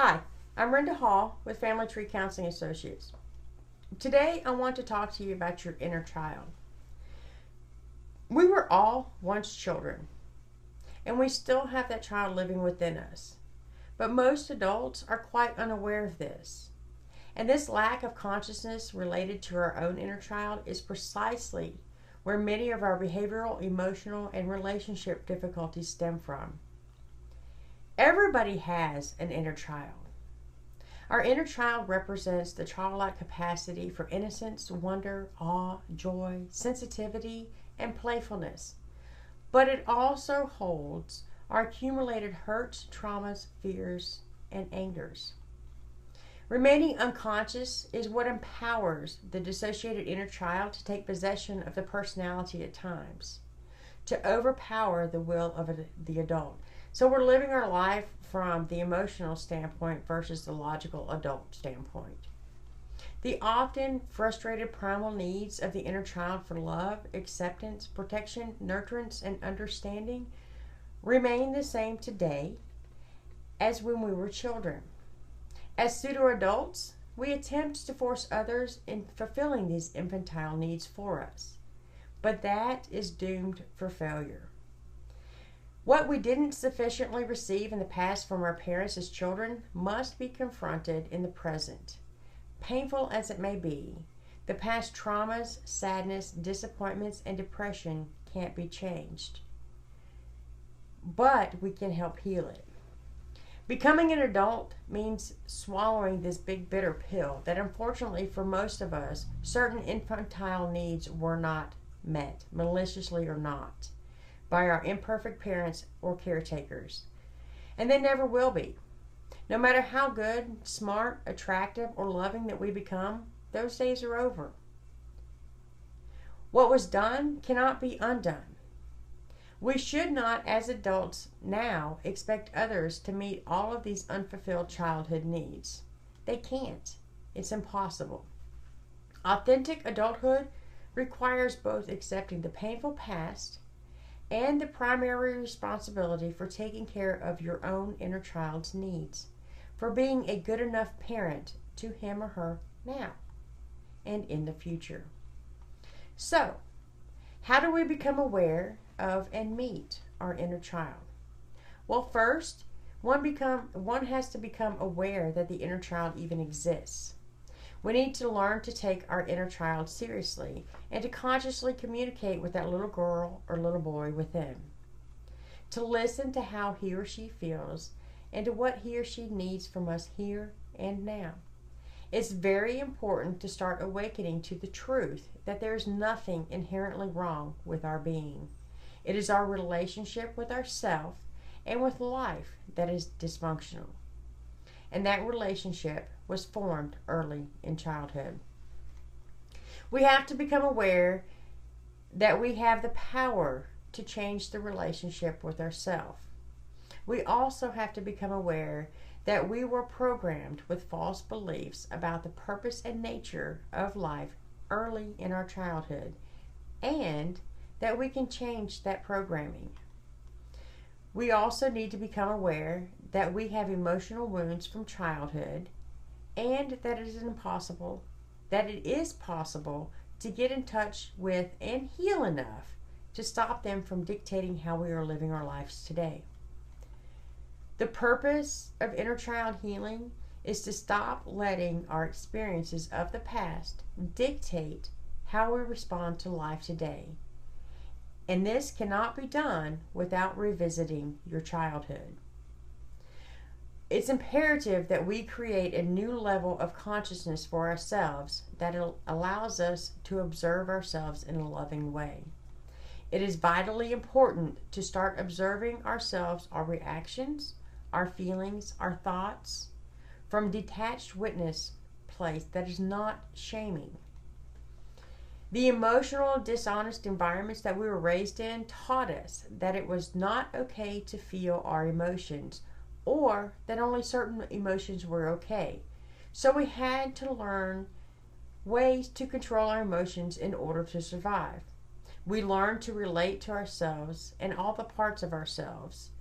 Hi, I'm Brenda Hall with Family Tree Counseling Associates. Today I want to talk to you about your inner child. We were all once children, and we still have that child living within us. But most adults are quite unaware of this. And this lack of consciousness related to our own inner child is precisely where many of our behavioral, emotional, and relationship difficulties stem from. Everybody has an inner child. Our inner child represents the childlike capacity for innocence, wonder, awe, joy, sensitivity, and playfulness. But it also holds our accumulated hurts, traumas, fears, and angers. Remaining unconscious is what empowers the dissociated inner child to take possession of the personality at times, to overpower the will of the adult. So we're living our life from the emotional standpoint versus the logical adult standpoint. The often frustrated primal needs of the inner child for love, acceptance, protection, nurturance, and understanding remain the same today as when we were children. As pseudo-adults, we attempt to force others in fulfilling these infantile needs for us, but that is doomed for failure. What we didn't sufficiently receive in the past from our parents as children must be confronted in the present. Painful as it may be, the past traumas, sadness, disappointments, and depression can't be changed. But we can help heal it. Becoming an adult means swallowing this big bitter pill that unfortunately for most of us, certain infantile needs were not met, maliciously or not, by our imperfect parents or caretakers. And they never will be. No matter how good, smart, attractive, or loving that we become, those days are over. What was done cannot be undone. We should not, as adults now, expect others to meet all of these unfulfilled childhood needs. They can't. It's impossible. Authentic adulthood requires both accepting the painful past and the primary responsibility for taking care of your own inner child's needs, for being a good enough parent to him or her now and in the future. So, how do we become aware of and meet our inner child? Well, first, one has to become aware that the inner child even exists. We need to learn to take our inner child seriously and to consciously communicate with that little girl or little boy within. To listen to how he or she feels and to what he or she needs from us here and now. It's very important to start awakening to the truth that there is nothing inherently wrong with our being. It is our relationship with ourself and with life that is dysfunctional. And that relationship was formed early in childhood. We have to become aware that we have the power to change the relationship with ourselves. We also have to become aware that we were programmed with false beliefs about the purpose and nature of life early in our childhood, and that we can change that programming. We also need to become aware that we have emotional wounds from childhood and that it is possible to get in touch with and heal enough to stop them from dictating how we are living our lives today. The purpose of inner child healing is to stop letting our experiences of the past dictate how we respond to life today. And this cannot be done without revisiting your childhood. It's imperative that we create a new level of consciousness for ourselves that allows us to observe ourselves in a loving way. It is vitally important to start observing ourselves, our reactions, our feelings, our thoughts, from detached witness place that is not shaming. The emotional, dishonest environments that we were raised in taught us that it was not okay to feel our emotions, or that only certain emotions were okay. So we had to learn ways to control our emotions in order to survive. We learned to relate to ourselves and all the parts of ourselves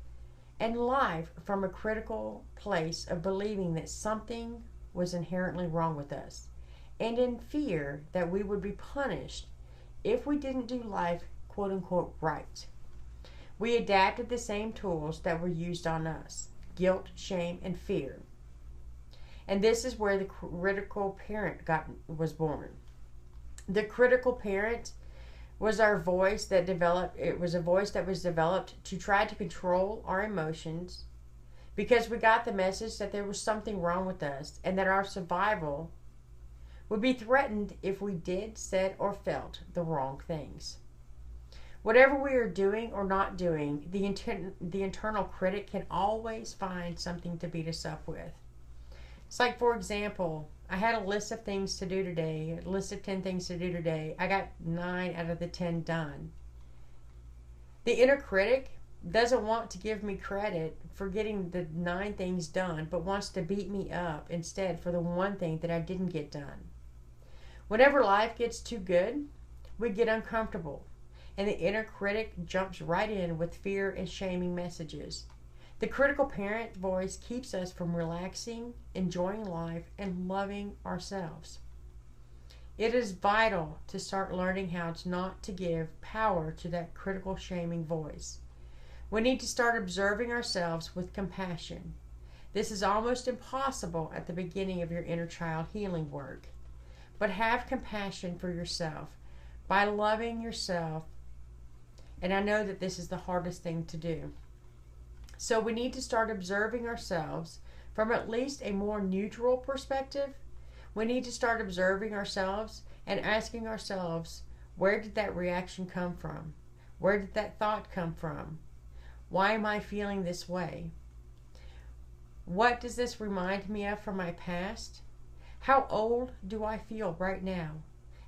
and life from a critical place of believing that something was inherently wrong with us, and in fear that we would be punished if we didn't do life, quote unquote, right. We adapted the same tools that were used on us: guilt, shame, and fear. And this is where the critical parent was born. The critical parent was our voice that developed. It was a voice that was developed to try to control our emotions, because we got the message that there was something wrong with us and that our survival would be threatened if we did, said, or felt the wrong things. Whatever we are doing or not doing, the internal critic can always find something to beat us up with. It's like, for example, I had a list of things to do today, a list of 10 things to do today. I got 9 out of the 10 done. The inner critic doesn't want to give me credit for getting the 9 things done, but wants to beat me up instead for the one thing that I didn't get done. Whenever life gets too good, we get uncomfortable, and the inner critic jumps right in with fear and shaming messages. The critical parent voice keeps us from relaxing, enjoying life, and loving ourselves. It is vital to start learning how not to give power to that critical shaming voice. We need to start observing ourselves with compassion. This is almost impossible at the beginning of your inner child healing work. But have compassion for yourself by loving yourself. And I know that this is the hardest thing to do. So we need to start observing ourselves from at least a more neutral perspective. We need to start observing ourselves and asking ourselves, where did that reaction come from? Where did that thought come from? Why am I feeling this way? What does this remind me of from my past? How old do I feel right now?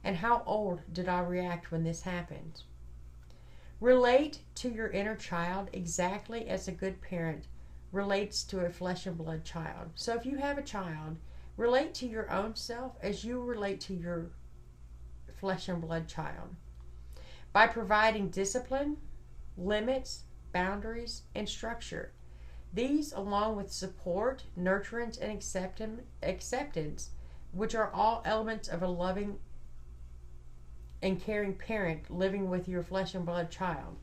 And how old did I react when this happened? Relate to your inner child exactly as a good parent relates to a flesh and blood child. So if you have a child, relate to your own self as you relate to your flesh and blood child. By providing discipline, limits, boundaries, and structure. These, along with support, nurturance, and acceptance, which are all elements of a loving and caring parent living with your flesh and blood child.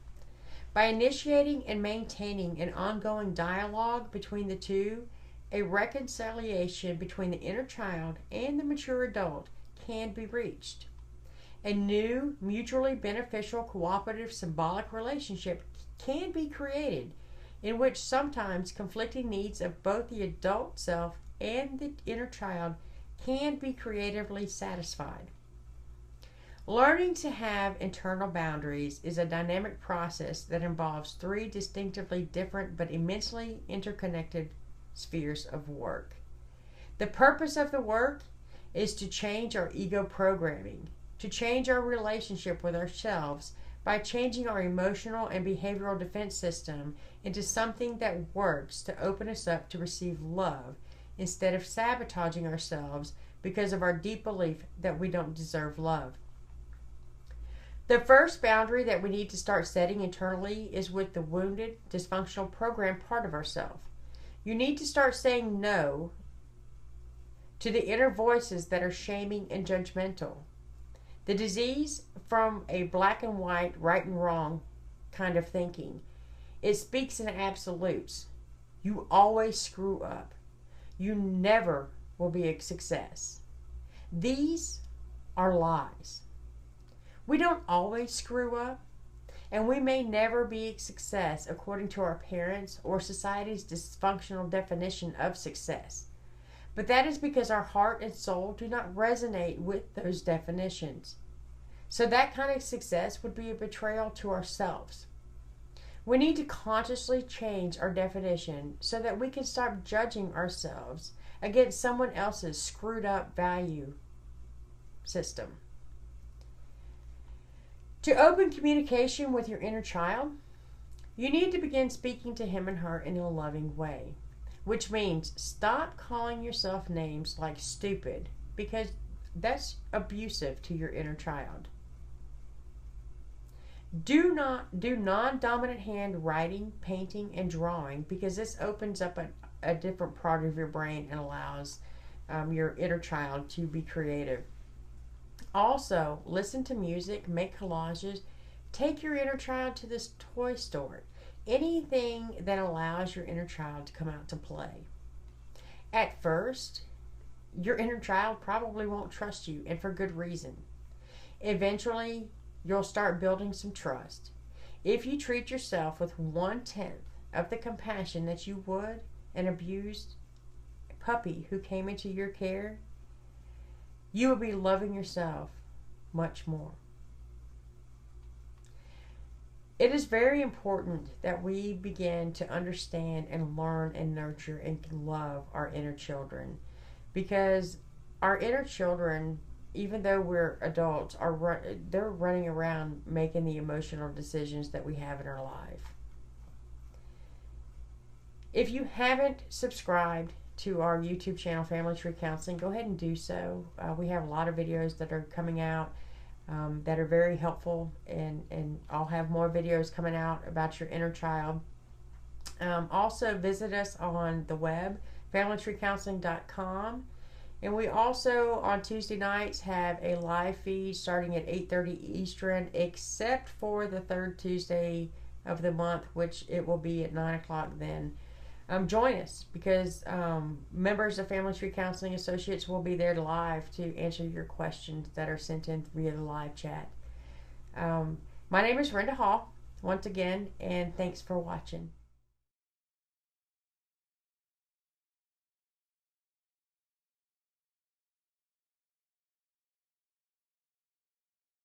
By initiating and maintaining an ongoing dialogue between the two, a reconciliation between the inner child and the mature adult can be reached. A new, mutually beneficial, cooperative, symbolic relationship can be created, in which sometimes conflicting needs of both the adult self and the inner child can be creatively satisfied. Learning to have internal boundaries is a dynamic process that involves 3 distinctively different but immensely interconnected spheres of work. The purpose of the work is to change our ego programming, to change our relationship with ourselves by changing our emotional and behavioral defense system into something that works to open us up to receive love instead of sabotaging ourselves because of our deep belief that we don't deserve love. The first boundary that we need to start setting internally is with the wounded, dysfunctional program part of ourselves. You need to start saying no to the inner voices that are shaming and judgmental. The disease from a black and white, right and wrong kind of thinking. It speaks in absolutes. You always screw up. You never will be a success. These are lies. We don't always screw up, and we may never be a success according to our parents or society's dysfunctional definition of success. But that is because our heart and soul do not resonate with those definitions. So that kind of success would be a betrayal to ourselves. We need to consciously change our definition so that we can stop judging ourselves against someone else's screwed up value system. To open communication with your inner child, you need to begin speaking to him and her in a loving way, which means stop calling yourself names like stupid, because that's abusive to your inner child. Do not do non-dominant hand writing, painting, and drawing, because this opens up a different part of your brain and allows your inner child to be creative. Also, listen to music, make collages, take your inner child to this toy store. Anything that allows your inner child to come out to play. At first, your inner child probably won't trust you, and for good reason. Eventually, you'll start building some trust. If you treat yourself with 1/10 of the compassion that you would an abused puppy who came into your care, you will be loving yourself much more. It is very important that we begin to understand and learn and nurture and love our inner children, because our inner children, even though we're adults, they're running around making the emotional decisions that we have in our life. If you haven't subscribed to our YouTube channel, Family Tree Counseling, go ahead and do so. We have a lot of videos that are coming out that are very helpful, and I'll have more videos coming out about your inner child. Also, visit us on the web, familytreecounseling.com. And we also, on Tuesday nights, have a live feed starting at 8:30 Eastern, except for the third Tuesday of the month, which it will be at 9 o'clock then. Join us, because members of Family Tree Counseling Associates will be there live to answer your questions that are sent in via the live chat. My name is Brenda Hall, once again, and thanks for watching.